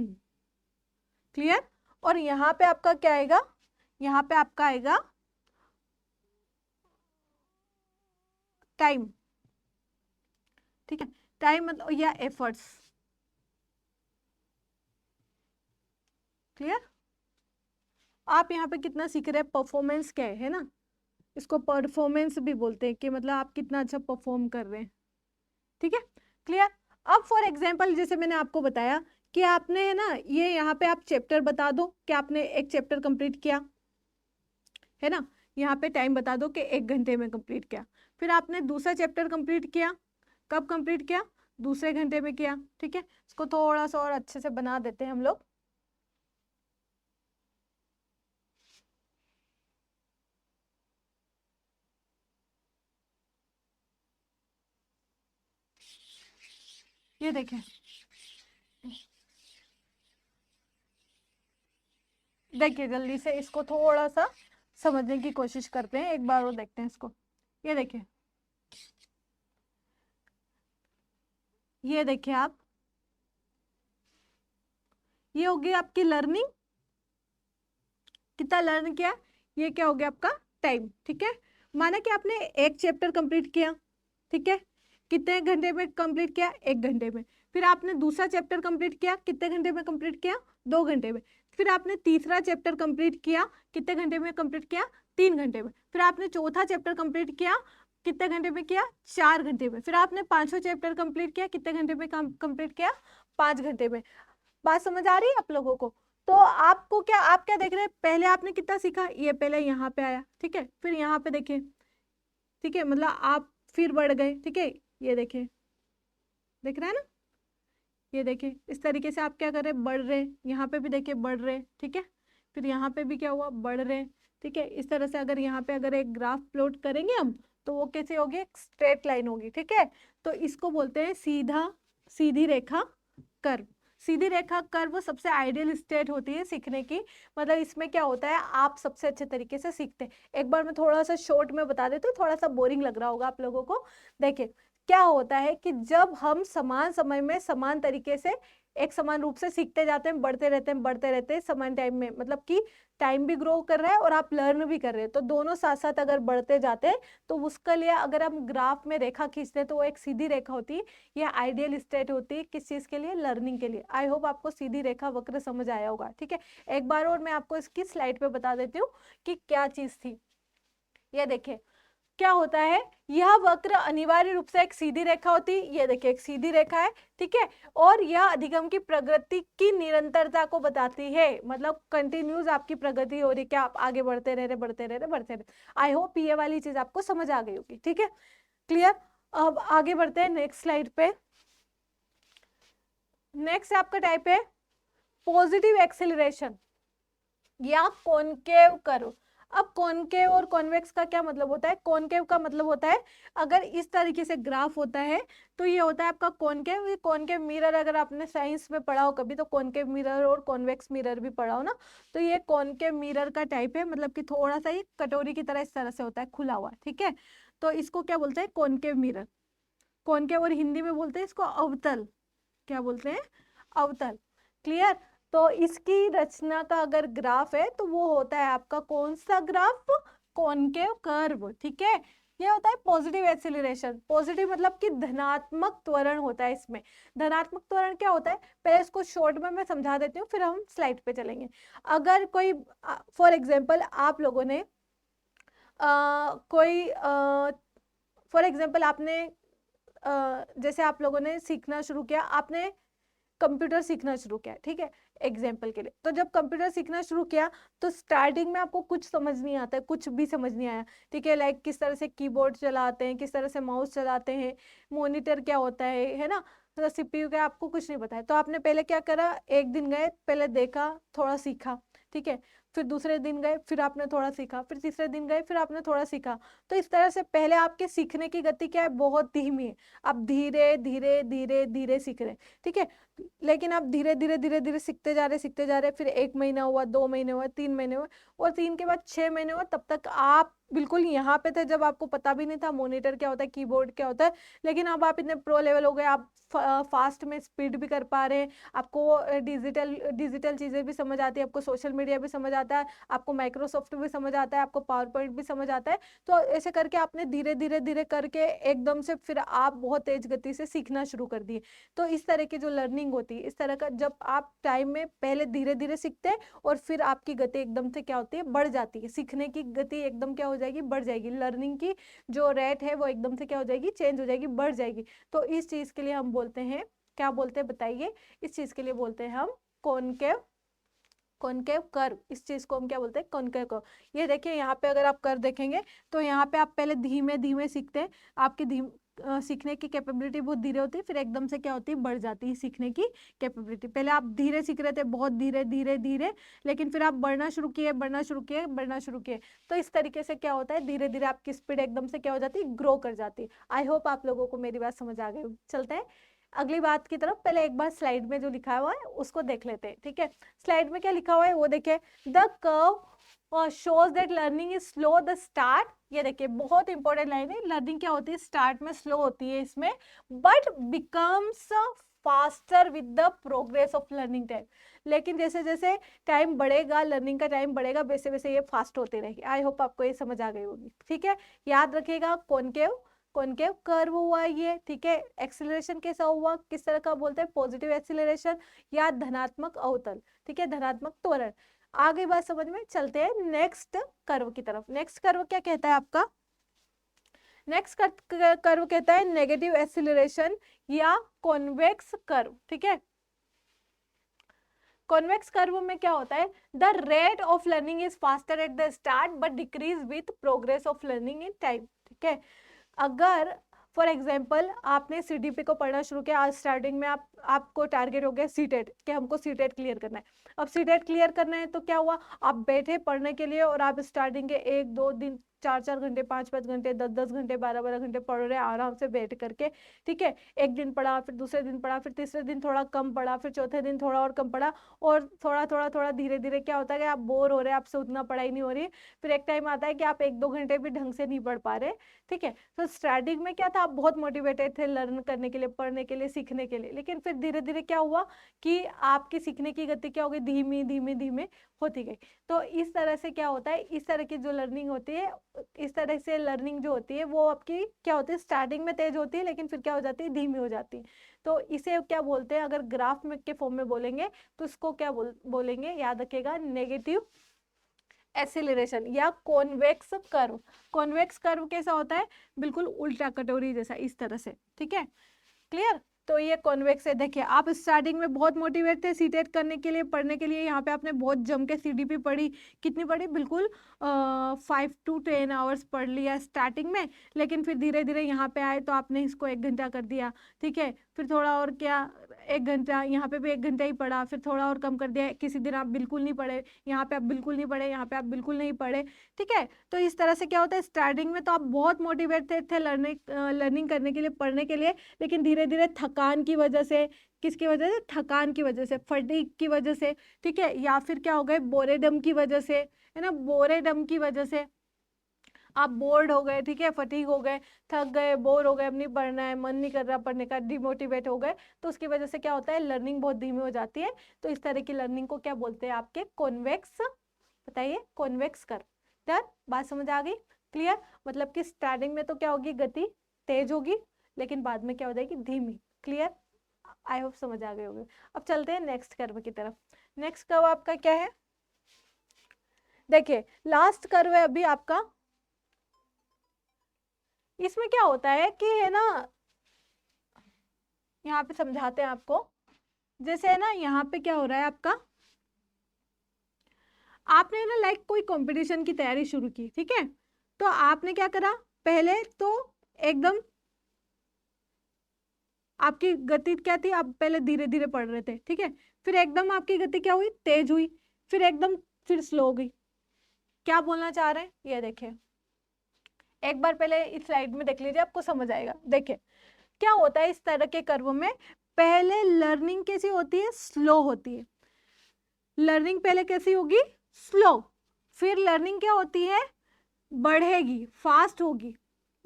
क्लियर। और यहाँ पे आपका क्या आएगा, यहाँ पे आपका आएगा टाइम, ठीक है। टाइम मतलब या एफर्ट्स, क्लियर। आप यहाँ पे कितना सीख रहे हैं, परफॉर्मेंस क्या है ना, इसको परफॉर्मेंस भी बोलते हैं कि मतलब आप कितना अच्छा परफॉर्म कर रहे हैं, ठीक है, क्लियर। अब फॉर एग्जांपल जैसे मैंने आपको बताया कि आपने है ना, ये यहाँ पे आप चैप्टर बता दो कि आपने एक चैप्टर कंप्लीट किया है ना, यहाँ पे टाइम बता दो कि 1 घंटे में कंप्लीट किया। फिर आपने दूसरा चैप्टर कंप्लीट किया, कब कंप्लीट किया, दूसरे घंटे में किया, ठीक है। इसको थोड़ा सा और अच्छे से बना देते हैं हम लोग। ये देखें, देखिए जल्दी से इसको थोड़ा सा समझने की कोशिश करते हैं, एक बार और देखते हैं इसको। ये देखिए, ये देखिए आप, ये होगी आपकी लर्निंग, कितना लर्न किया, ये क्या हो गया आपका टाइम, ठीक है। माना कि आपने एक चैप्टर कंप्लीट किया, ठीक है, कितने घंटे में कंप्लीट किया, 1 घंटे में। फिर आपने दूसरा चैप्टर कंप्लीट किया, कितने घंटे में कंप्लीट किया, 2 घंटे में। फिर आपने तीसरा चैप्टर कंप्लीट किया, कितने घंटे में कंप्लीट किया, 3 घंटे में। फिर आपने चौथा चैप्टर कंप्लीट किया, कितने घंटे में किया, 4 घंटे में। फिर आपने 5वां चैप्टर कंप्लीट किया, कितने घंटे में कंप्लीट किया, 5 घंटे में। बात समझ आ रही है आप लोगों को? तो आपको क्या, आप क्या देख रहे हैं, पहले आपने कितना सीखा, ये पहले यहाँ पे आया, ठीक है, फिर यहाँ पे देखिए, ठीक है, मतलब आप फिर बढ़ गए, ठीक है। ये देखिए, देख रहे हैं ना, ये देखिए इस तरीके से आप क्या कर रहे हैं, बढ़ रहे, यहाँ पे भी देखिए बढ़ रहे, ठीक है। फिर यहाँ पे भी क्या हुआ, बढ़ रहे, ठीक है। इस तरह से अगर यहाँ पे अगर एक ग्राफ प्लॉट करेंगे हम, तो वो कैसे होगी, एक स्ट्रेट लाइन होगी, ठीक है। तो इसको बोलते हैं सीधी रेखा कर्व। सीधी रेखा कर्व सबसे आइडियल स्टेट होती है सीखने की, मतलब इसमें क्या होता है, आप सबसे अच्छे तरीके से सीखते हैं। एक बार मैं थोड़ा सा शॉर्ट में बता देती हूँ, थोड़ा सा बोरिंग लग रहा होगा आप लोगों को। देखिए क्या होता है कि जब हम समान समय में समान तरीके से एक समान रूप से सीखते जाते हैं, बढ़ते रहते हैं समान टाइम में, मतलब कि टाइम भी ग्रो कर रहा है और आप लर्न भी कर रहे हैं, तो दोनों साथ साथ अगर बढ़ते जाते हैं तो उसके लिए अगर हम ग्राफ में रेखा खींचते हैं तो वो एक सीधी रेखा होती है। यह आइडियल स्टेट होती है किस चीज के लिए? लर्निंग के लिए। आई होप आपको सीधी रेखा वक्र समझ आया होगा। ठीक है, एक बार और मैं आपको इसकी स्लाइड पे बता देती हूँ कि क्या चीज थी। ये देखिए क्या होता है, यह वक्र अनिवार्य रूप से एक सीधी रेखा होती है। ये देखिए एक सीधी रेखा है, ठीक है, और यह अधिगम की प्रगति की निरंतरता को बताती है, मतलब कंटिन्यूस आपकी प्रगति हो रही, क्या आप आगे बढ़ते रह रहे। आई होप ये वाली चीज आपको समझ आ गई होगी। ठीक है, क्लियर। अब आगे बढ़ते हैं नेक्स्ट स्लाइड पे। नेक्स्ट आपका टाइप है पॉजिटिव एक्सेलरेशन या कॉनकेव कर्व। अब कॉनकेव और कॉन्वेक्स का क्या मतलब होता है? कॉनकेव का मतलब होता है अगर इस तरीके से ग्राफ होता है तो ये होता है आपका कॉनकेव। कॉनकेव मिरर अगर आपने साइंस में पढ़ा हो कभी तो कॉनकेव मिरर और कॉन्वेक्स मिरर भी पढ़ा हो ना, तो ये कॉनकेव मिरर का टाइप है, मतलब कि थोड़ा सा ये कटोरी की तरह इस तरह से होता है, खुला हुआ। ठीक है, तो इसको क्या बोलते हैं? Concave mirror. कॉनकेव और हिंदी में बोलते हैं इसको अवतल। क्या बोलते हैं? अवतल। क्लियर। तो इसकी रचना का अगर ग्राफ है तो वो होता है आपका कौन सा ग्राफ? Concave curve. ठीक है, ये होता है पॉजिटिव एक्सीलरेशन। पॉजिटिव मतलब कि धनात्मक त्वरण होता है इसमें। धनात्मक त्वरण क्या होता है पहले इसको शॉर्ट में मैं समझा देती हूँ, फिर हम स्लाइड पे चलेंगे। अगर कोई फॉर एग्जांपल आप लोगों ने कोई फॉर एग्जांपल आपने जैसे आप लोगों ने सीखना शुरू किया, आपने कंप्यूटर सीखना शुरू किया, ठीक है, एग्जाम्पल के लिए। तो जब कंप्यूटर सीखना शुरू किया तो स्टार्टिंग में आपको कुछ समझ नहीं आता है, कुछ भी समझ नहीं आया। ठीक है, लाइक किस तरह से कीबोर्ड चलाते हैं, किस तरह से माउस चलाते हैं, मॉनिटर क्या होता है ना, तो सीपीयू क्या, आपको कुछ नहीं पता है। तो आपने पहले क्या करा, एक दिन गए, पहले देखा, थोड़ा सीखा, ठीक है, फिर दूसरे दिन गए, फिर आपने थोड़ा सीखा, फिर तीसरे दिन गए, फिर आपने थोड़ा सीखा। तो इस तरह से पहले आपके सीखने की गति क्या है? बहुत धीमी है। आप धीरे धीरे धीरे धीरे सीख रहे हैं, ठीक है, लेकिन आप धीरे धीरे सीखते जा रहे, फिर 1 महीना हुआ, 2 महीने हुआ, 3 महीने हुए, और 3 के बाद 6 महीने हुआ, तब तक आप बिल्कुल यहाँ पे थे जब आपको पता भी नहीं था मॉनिटर क्या होता है, कीबोर्ड क्या होता है। लेकिन अब आप इतने प्रो लेवल हो गए, आप फास्ट में स्पीड भी कर पा रहे हैं, आपको डिजिटल डिजिटल चीज़ें भी समझ आती है, आपको सोशल मीडिया भी समझ आता है, आपको माइक्रोसॉफ्ट भी समझ आता है, आपको पावर पॉइंट भी समझ आता है। तो ऐसे करके आपने धीरे धीरे धीरे करके एकदम से फिर आप बहुत तेज गति से सीखना शुरू कर दिए। तो इस तरह की जो लर्निंग होती है, इस तरह का जब आप टाइम में पहले धीरे धीरे सीखते हैं और फिर आपकी गति एकदम से क्या होती है? बढ़ जाती है। सीखने की गति एकदम क्या हो जाएगी? बढ़ जाएगी। लर्निंग की जो रेट है वो एकदम से क्या हो जाएगी? चेंज हो जाएगी, बढ़ जाएगी। तो इस चीज के लिए हम बोलते हैं, क्या बोलते हैं बताइए? इस चीज के लिए बोलते हैं हम कॉनकेव कॉनकेव कर्व। इस चीज को हम क्या बोलते हैं? Concave curve. ये देखिए यहाँ पे अगर आप कर्व देखेंगे तो यहाँ पे आप पहले धीमे धीमे सीखते हैं, आपकी सीखने की कैपेबिलिटी बहुत धीरे होती है, फिर एकदम से क्या होती है? बढ़ जाती है सीखने की कैपेबिलिटी। पहले आप धीरे सीख रहे थे, बहुत धीरे धीरे धीरे, लेकिन फिर आप बढ़ना शुरू किए, बढ़ना शुरू किए, बढ़ना शुरू किए। तो इस तरीके से क्या होता है? धीरे धीरे आपकी स्पीड एकदम से क्या हो जाती है? ग्रो कर जाती है। आई होप आप लोगों को मेरी बात समझ आ गई। चलते हैं अगली बात की तरफ। पहले एक बार स्लाइड में जो लिखा हुआ है उसको देख लेते हैं, ठीक है। स्लाइड में क्या लिखा हुआ है वो देखिए, the curve shows that learning is slow the start. ये देखिए बहुत इंपॉर्टेंट लाइन है, लर्निंग क्या होती है? स्टार्ट में स्लो होती है इसमें, but becomes faster with the progress of learning time. लेकिन जैसे जैसे टाइम बढ़ेगा, लर्निंग का टाइम बढ़ेगा, वैसे वैसे ये फास्ट होती रहेगी। आई होप आपको ये समझ आ गई होगी, ठीक है। याद रखिएगा कॉनकेव कॉनकेव कर्व हुआ ये, ठीक है। एक्सीलरेशन कैसा हुआ? किस तरह का बोलते हैं? पॉजिटिव एक्सीलरेशन या धनात्मक अवतल, ठीक है, धनात्मक त्वरण। आगे बात समझ में, चलते हैं नेक्स्ट कर्व की तरफ। नेक्स्ट कर्व क्या कहता है आपका? नेक्स्ट कर्व कहता है नेगेटिव एक्सीलरेशन या कॉन्वेक्स कर्व, ठीक है। कॉन्वेक्स कर्व में क्या होता है? The rate of learning is faster at the start but decrease with progress of learning in time, ठीक है। अगर फॉर एग्जाम्पल आपने सीडीपी को पढ़ना शुरू किया, आज स्टार्टिंग में आपको टारगेट हो गया सीटेट, कि हमको सीटेट क्लियर करना है। अब सीटेट क्लियर करना है तो क्या हुआ? आप बैठे पढ़ने के लिए और आप स्टार्टिंग के 1-2 दिन 4-4 घंटे, 5-5 घंटे, 10-10 घंटे, 12-12 घंटे पढ़ रहे हैं आराम से बैठ करके, ठीक है। एक दिन पढ़ा, फिर दूसरे दिन पढ़ा, फिर तीसरे दिन थोड़ा कम पढ़ा, फिर चौथे दिन थोड़ा और कम पढ़ा, और थोड़ा थोड़ा थोड़ा धीरे धीरे क्या होता है कि आप बोर हो रहे हैं, आपसे उतना पढ़ाई नहीं हो रही, फिर एक टाइम आता है कि आप 1-2 घंटे भी ढंग से नहीं पढ़ पा रहे, ठीक है। तो स्टार्टिंग में क्या था, आप बहुत मोटिवेटेड थे लर्न करने के लिए, पढ़ने के लिए, सीखने के लिए, लेकिन फिर धीरे धीरे क्या हुआ कि आपकी सीखने की गति क्या हो गई, धीमी धीमे धीमे होती गई। तो इस तरह से क्या होता है, इस तरह की जो लर्निंग होती है, इस तरह से लर्निंग जो होती है वो आपकी क्या होती है, स्टार्टिंग में तेज होती है, लेकिन फिर क्या हो जाती है, धीमी हो जाती है। तो इसे क्या बोलते हैं, अगर ग्राफ में के फॉर्म में बोलेंगे तो इसको क्या बोलेंगे, याद रखिएगा, नेगेटिव एक्सीलरेशन या कॉन्वेक्स कर्व। कॉन्वेक्स कर्व कैसा होता है, बिल्कुल उल्टा कटोरी जैसा, इस तरह से, ठीक है, क्लियर। तो ये कॉन्वेक्स है। देखिए आप स्टार्टिंग में बहुत मोटिवेट थे सीटेट करने के लिए, पढ़ने के लिए, यहाँ पे आपने बहुत जम के सीडीपी पढ़ी, कितनी पढ़ी, बिल्कुल 5 to 10 आवर्स पढ़ लिया स्टार्टिंग में, लेकिन फिर धीरे धीरे यहाँ पे आए तो आपने इसको 1 घंटा कर दिया, ठीक है। फिर थोड़ा और क्या, 1 घंटा, यहाँ पे भी 1 घंटा ही पढ़ा, फिर थोड़ा और कम कर दिया, किसी दिन आप बिल्कुल नहीं पढ़े, यहाँ पे आप बिल्कुल नहीं पढ़े, यहाँ पे आप बिल्कुल नहीं पढ़े, ठीक है। तो इस तरह से क्या होता है, स्टार्टिंग में तो आप बहुत मोटिवेटेड थे लर्निंग करने के लिए, पढ़ने के लिए, लेकिन धीरे धीरे थकान की वजह से, किसकी वजह से, थकान की वजह से, फटीग की वजह से, ठीक है, या फिर क्या हो गए, बोरेडम की वजह से, है ना, बोरेडम की वजह से आप बोर्ड हो गए, ठीक है, फटीग हो गए, थक गए, बोर हो गए, अब नहीं पढ़ना है, मन नहीं कर रहा पढ़ने का, डिमोटिवेट हो गए, तो उसकी वजह से क्या होता है, लर्निंग बहुत धीमी हो जाती है। तो इस तरह की लर्निंग को क्या बोलते हैं, आपके कॉन्वेक्स, बताइए, कॉन्वेक्स कर्व। डन, बात समझ आ गई, क्लियर। मतलब कि स्टार्टिंग में तो क्या होगी, गति तेज होगी, लेकिन बाद में क्या हो जाएगी, धीमी, क्लियर। आई होप समझ आ गए होंगे। अब चलते हैं नेक्स्ट कर्व की तरफ। नेक्स्ट कर्व आपका क्या है, देखिए लास्ट कर्व है अभी आपका। इसमें क्या होता है कि, है ना, यहाँ पे समझाते हैं आपको, जैसे है ना, यहाँ पे क्या हो रहा है आपका, आपने ना लाइक कोई कंपटीशन की तैयारी शुरू की, ठीक है। तो आपने क्या करा, पहले तो एकदम आपकी गति क्या थी, आप पहले धीरे धीरे पढ़ रहे थे, ठीक है, फिर एकदम आपकी गति क्या हुई, तेज हुई, फिर एकदम फिर स्लो हो गई। क्या बोलना चाह रहे हैं, ये देखिए, एक बार पहले इस स्लाइड में देख लीजिए, आपको समझ आएगा। देखिए क्या होता है इस तरह के कर्व में, पहले लर्निंग कैसी होती है, स्लो होती है। लर्निंग पहले कैसी होगी, स्लो, फिर लर्निंग क्या होती है, बढ़ेगी, फास्ट होगी,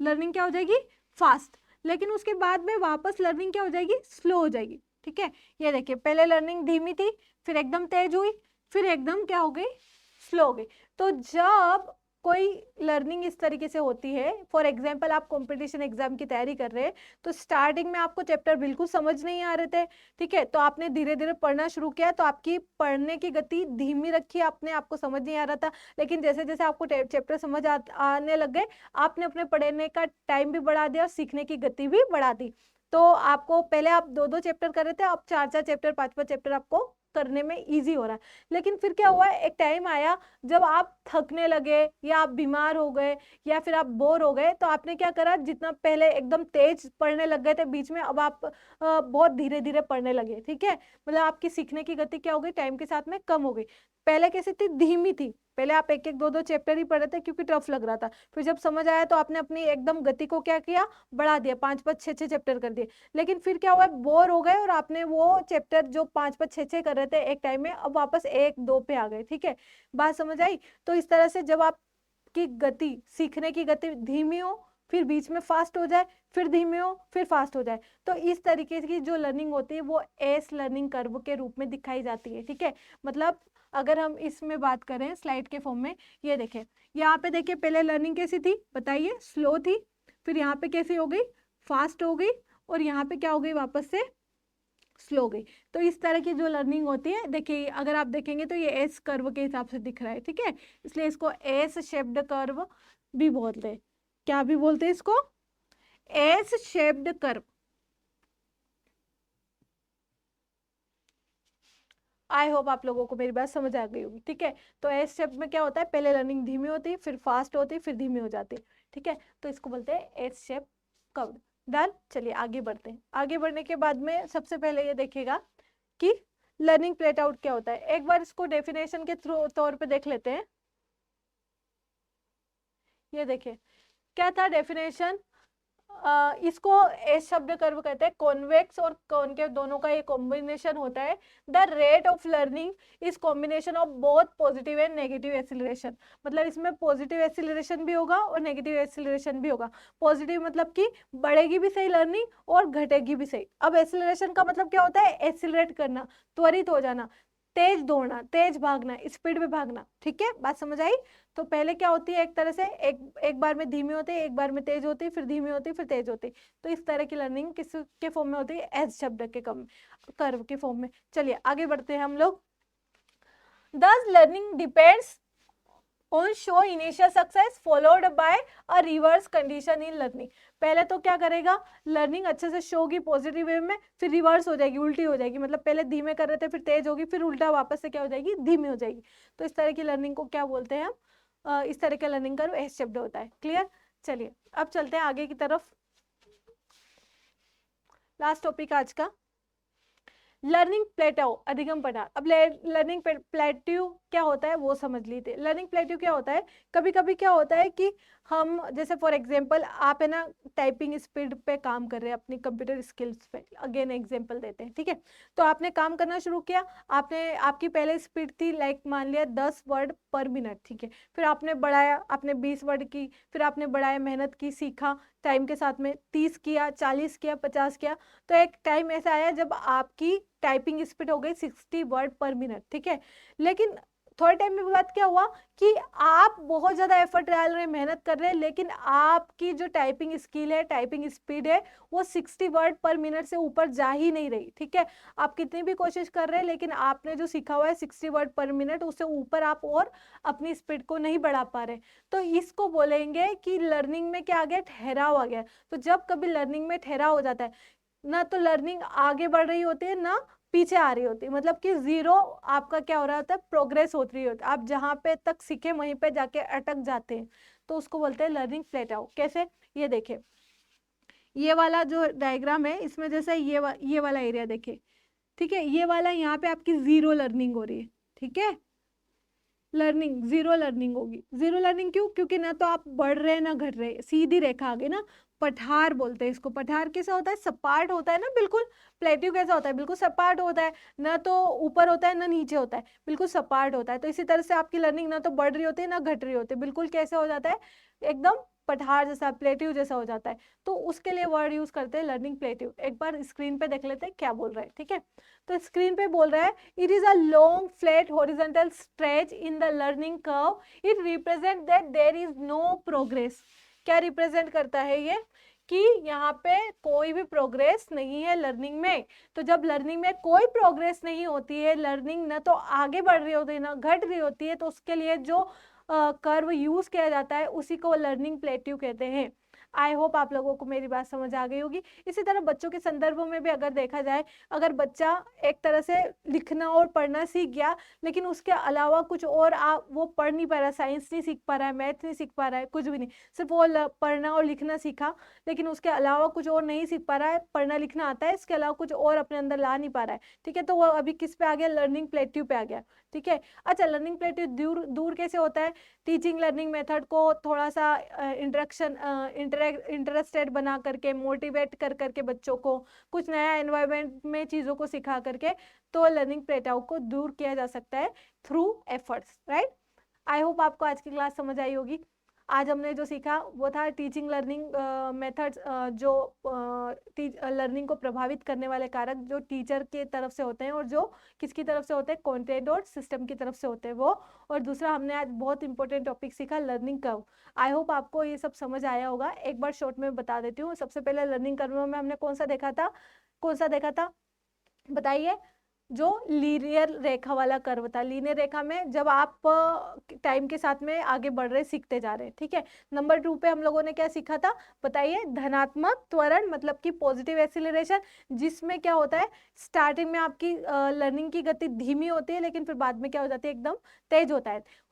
लर्निंग क्या हो जाएगी, फास्ट, लेकिन उसके बाद में वापस लर्निंग क्या हो जाएगी, स्लो हो जाएगी, ठीक है। ये देखिए पहले लर्निंग धीमी थी, फिर एकदम तेज हुई, फिर एकदम क्या हो गई, स्लो हो गई। तो जब कोई लर्निंग इस तरीके से होती है, फॉर एग्जाम्पल आप कंपटीशन एग्जाम की तैयारी कर रहे हैं, तो स्टार्टिंग में आपको चैप्टर बिल्कुल समझ नहीं आ रहे थे, ठीक है, तो आपने धीरे धीरे पढ़ना शुरू किया, तो आपकी पढ़ने की गति धीमी रखी, आपने, आपको समझ नहीं आ रहा था, लेकिन जैसे जैसे आपको चैप्टर समझ आने लग गए, आपने अपने पढ़ने का टाइम भी बढ़ा दिया और सीखने की गति भी बढ़ा दी। तो आपको पहले आप 2-2 चैप्टर कर रहे थे, अब 4-4 चैप्टर, 5-5 चैप्टर आपको करने में इजी हो रहा है। लेकिन फिर क्या हुआ, एक टाइम आया जब आप थकने लगे, या आप बीमार हो गए, या फिर आप बोर हो गए, तो आपने क्या करा, जितना पहले एकदम तेज पढ़ने लग गए थे बीच में, अब आप बहुत धीरे धीरे पढ़ने लगे, ठीक है। मतलब आपकी सीखने की गति क्या हो गई, टाइम के साथ में कम हो गई। पहले कैसी थी, धीमी थी, पहले आप 1-1, 2-2 चैप्टर ही पढ़े थे क्योंकि टफ लग रहा था, फिर जब समझ आया तो आपने अपनी एकदम गति को क्या किया, बढ़ा दिया, 5-5, 6-6 चैप्टर कर दिए। लेकिन फिर क्या हुआ, बोर हो गए और आपने वो चैप्टर जो 5-5, 6-6 कर रहे थे एक टाइम में, अब वापस 1-2 पे आ गए, ठीक है, बात समझ आई। तो इस तरह से जब आपकी गति, सीखने की गति धीमी हो, फिर बीच में फास्ट हो जाए, फिर धीमी हो, फिर फास्ट हो जाए, तो इस तरीके की जो लर्निंग होती है वो एस लर्निंग कर्व के रूप में दिखाई जाती है, ठीक है। मतलब अगर हम इसमें बात करें स्लाइड के फॉर्म में, ये देखें, यहाँ पे देखिए पहले लर्निंग कैसी थी, बताइए, स्लो थी, फिर यहाँ पे कैसी हो गई, फास्ट हो गई, और यहाँ पे क्या हो गई, वापस से स्लो हो गई। तो इस तरह की जो लर्निंग होती है, देखिए अगर आप देखेंगे तो ये एस कर्व के हिसाब से दिख रहा है, ठीक है, इसलिए इसको एस शेप्ड कर्व भी बोलते हैं। क्या भी बोलते हैं इसको, S shaped curve. I hope आप लोगों को मेरी बात समझ आ गई होगी, ठीक है। तो एस शेप में क्या होता है, पहले लर्निंग धीमी होती है, फिर फास्ट होती है, फिर धीमी हो जाती है, ठीक है। तो इसको बोलते हैं एस शेप कर्व। डन, चलिए आगे बढ़ते हैं। आगे बढ़ने के बाद में सबसे पहले ये देखिएगा कि लर्निंग प्लेट आउट क्या होता है। एक बार इसको डेफिनेशन के थ्रू तौर पे देख लेते हैं। ये देखिए क्या था डेफिनेशन, इसको एस शब्द कर्व कहते हैं। कॉन्वेक्स और कॉनकेव दोनों का ये कॉम्बिनेशन होता है। The rate of learning is combination of both positive and negative acceleration. मतलब इसमें पॉजिटिव एक्सीलरेशन भी होगा और नेगेटिव एक्सीलरेशन भी होगा। पॉजिटिव मतलब कि बढ़ेगी भी सही लर्निंग और घटेगी भी सही। अब एक्सीलरेशन का मतलब क्या होता है, एक्सीलरेट करना, त्वरित हो जाना, तेज दौड़ना, तेज भागना, स्पीड में भागना। ठीक है, बात समझ आई। तो पहले क्या होती है, एक तरह से एक बार में धीमी होती है, एक बार में तेज होती है, फिर धीमी होती है, फिर तेज होती है। तो इस तरह की लर्निंग किस के फॉर्म में होती है, एस शब्द के कर्व के फॉर्म में। चलिए आगे बढ़ते हैं हम लोग। Thus learning depends on show initial success followed by a reverse condition in learning। पहले तो क्या करेगा, लर्निंग अच्छे से शो होगी पॉजिटिव वे में, फिर रिवर्स हो जाएगी, उल्टी हो जाएगी। मतलब पहले धीमे कर रहे थे फिर तेज होगी, फिर उल्टा वापस से क्या हो जाएगी, धीमी हो जाएगी। तो इस तरह की लर्निंग को क्या बोलते हैं हम, इस तरह का लर्निंग कर्व एस शब्द होता है। क्लियर। चलिए अब चलते हैं आगे की तरफ। लास्ट टॉपिक आज का, लर्निंग प्लेटो, अधिगम पठार। अब लर्निंग प्लेट्यू क्या होता है वो समझ लीजिए। लर्निंग प्लेट्यू क्या होता है, कभी कभी क्या होता है कि हम जैसे फॉर एग्जांपल आप है ना टाइपिंग स्पीड पे काम कर रहे हैं अपनी कंप्यूटर स्किल्स पे, अगेन एग्जांपल देते हैं। ठीक है, तो आपने काम करना शुरू किया, आपने आपकी पहले स्पीड थी लाइक मान लिया 10 वर्ड पर मिनट। ठीक है, फिर आपने बढ़ाया, आपने 20 वर्ड की, फिर आपने बढ़ाया, मेहनत की, सीखा टाइम के साथ में, 30 किया, 40 किया, 50 किया। तो एक टाइम ऐसा आया जब आपकी टाइपिंग स्पीड हो गई 60 वर्ड पर मिनट। ठीक है, लेकिन थोड़े टाइम में बाद क्या हुआ कि आप बहुत ज्यादा एफर्ट डाल रहे हैं, मेहनत कर रहे हैं, लेकिन आपकी जो टाइपिंग स्किल है, टाइपिंग स्पीड है, वो 60 वर्ड पर मिनट से ऊपर जा ही नहीं रही। ठीक है, आप कितनी भी कोशिश कर रहे हैं, लेकिन आपने जो सीखा हुआ है 60 वर्ड पर मिनट, उससे ऊपर आप और अपनी स्पीड को नहीं बढ़ा पा रहे। तो इसको बोलेंगे कि लर्निंग में क्या आ गया, ठहराव आ गया। तो जब कभी लर्निंग में ठहराव हो जाता है ना, तो लर्निंग आगे बढ़ रही होती है ना पीछे आ रही होती है। मतलब कि जीरो आपका क्या हो रहा होता है, प्रोग्रेस होती रही होती है। आप जहां पे तक सीखे वहीं पे जाके अटक जाते हैं, तो उसको बोलते हैं लर्निंग प्लेटो। कैसे, ये देखिए, ये वाला जो डायग्राम है इसमें जैसे ये वाला एरिया देखिए। ठीक है, ये वाला यहाँ पे आपकी जीरो लर्निंग हो रही है। ठीक है, लर्निंग जीरो लर्निंग होगी। जीरो लर्निंग क्यों, क्योंकि ना तो आप बढ़ रहे ना घट रहे, सीधी रेखा आगे ना। पठार बोलते हैं इसको। पठार कैसा होता है, सपाट होता है ना बिल्कुल। प्लेट्यू कैसा होता है, बिल्कुल सपाट होता है, ना तो ऊपर होता है ना नीचे होता है, बिल्कुल सपाट होता है। तो इसी तरह से आपकी लर्निंग ना तो बढ़ रही होती है ना घट रही होती है, बिल्कुल कैसे हो जाता है, एकदम पठार जैसा, प्लेट्यू जैसा हो जाता है। तो उसके लिए वर्ड यूज करते हैं लर्निंग प्लेट्यू। एक बार स्क्रीन पे देख लेते हैं क्या बोल रहा है। ठीक है, तो स्क्रीन पे बोल रहा है, it is a long flat horizontal stretch in the learning curve, it represent that there is no progress. क्या रिप्रेजेंट करता है ये, कि यहाँ पे कोई भी प्रोग्रेस नहीं है लर्निंग में। तो जब लर्निंग में कोई प्रोग्रेस नहीं होती है, लर्निंग ना तो आगे बढ़ रही होती है ना घट रही होती है, तो उसके लिए जो कर्व यूज किया जाता है उसी को लर्निंग प्लेट्यू कहते हैं। आई होप आप लोगों को मेरी बात समझ आ गई होगी। इसी तरह बच्चों के संदर्भ में भी अगर देखा जाए, अगर बच्चा एक तरह से लिखना और पढ़ना सीख गया, लेकिन उसके अलावा कुछ और वो पढ़ नहीं पा रहा, साइंस नहीं सीख पा रहा है, मैथ नहीं सीख पा रहा है, कुछ भी नहीं, सिर्फ वो पढ़ना और लिखना सीखा, लेकिन उसके अलावा कुछ और नहीं सीख पा रहा है, पढ़ना लिखना आता है, इसके अलावा कुछ और अपने अंदर ला नहीं पा रहा है। ठीक है, तो वो अभी किस पे आ गया, लर्निंग प्लेट्यू पे आ गया। ठीक है, अच्छा लर्निंग प्लेट्यू दूर दूर कैसे होता है, टीचिंग लर्निंग मेथड को थोड़ा सा इंटरेस्टेड बना करके, मोटिवेट कर करके बच्चों को कुछ नया एनवायरनमेंट में चीज़ों को सिखा करके, तो लर्निंग प्लेटआउट को दूर किया जा सकता है through efforts. Right, I hope आपको आज की क्लास समझ आई होगी। आज हमने जो सीखा वो था टीचिंग लर्निंग मेथड्स, जो लर्निंग को प्रभावित करने वाले कारक जो टीचर के तरफ से होते हैं और जो किसकी तरफ से होते हैं, कंटेंट और सिस्टम की तरफ से होते हैं वो। और दूसरा हमने आज बहुत इंपॉर्टेंट टॉपिक सीखा, लर्निंग कर्व। आई होप आपको ये सब समझ आया होगा। एक बार शॉर्ट में बता देती हूँ। सबसे पहले लर्निंग कर्व में हमने कौन सा देखा था, कौन सा देखा था बताइए, जो लीनियर रेखा वाला कर्व था। लीनियर रेखा में जब आप टाइम के साथ में आगे बढ़ रहे, सीखते जा रहे हैं। ठीक है, नंबर 2 पे हम लोगों ने क्या सीखा था बताइए, धनात्मक त्वरण, मतलब कि पॉजिटिव एक्सीलरेशन, जिसमें क्या होता है, स्टार्टिंग में आपकी लर्निंग की गति धीमी होती है, लेकिन फिर बाद में क्या हो जाती है, एकदम तेज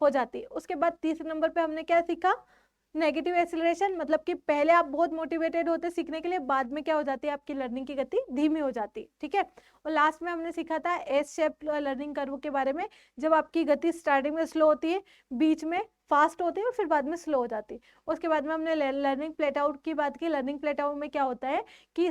हो जाती है। उसके बाद तीसरे नंबर पे हमने क्या सीखा, नेगेटिव एक्सीलरेशन मतलब कि पहले आप बहुत मोटिवेटेड होते सीखने के लिए, बाद में क्या हो जाती है, आपकी लर्निंग की गति धीमी हो जाती है, ठीक है। और लास्ट में हमने सीखा था एस शेप लर्निंग कर्व के बारे में, जब आपकी गति स्टार्टिंग में स्लो होती है, बीच में फास्ट होती है और फिर बाद में स्लो हो जाती है। उसके बाद में हमने लर्निंग प्लेट आउट की बात की। लर्निंग प्लेट आउट में क्या होता है कि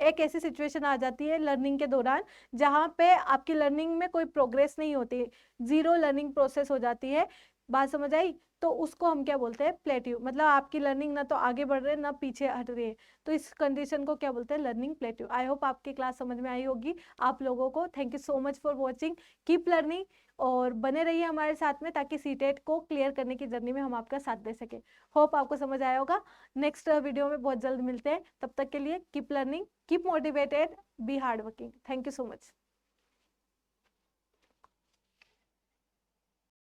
एक ऐसी सिचुएशन आ जाती है लर्निंग के दौरान जहाँ पे आपकी लर्निंग में कोई प्रोग्रेस नहीं होती, जीरो लर्निंग प्रोसेस हो जाती है। बात समझ आई? तो उसको हम क्या बोलते हैं, प्लेट्यू, मतलब आपकी लर्निंग ना तो आगे बढ़ रही है ना पीछे हट रही है, तो इस कंडीशन को क्या बोलते हैं, लर्निंग प्लेट्यू। आई होप आपकी क्लास समझ में आई होगी आप लोगों को। Thank you so much for watching, keep learning, और बने रहिए हमारे साथ में ताकि सीटेट को क्लियर करने की जर्नी में हम आपका साथ दे सके। होप आपको समझ आया होगा। नेक्स्ट वीडियो में बहुत जल्द मिलते हैं, तब तक के लिए keep learning, keep motivated, be hard working. Thank you so much.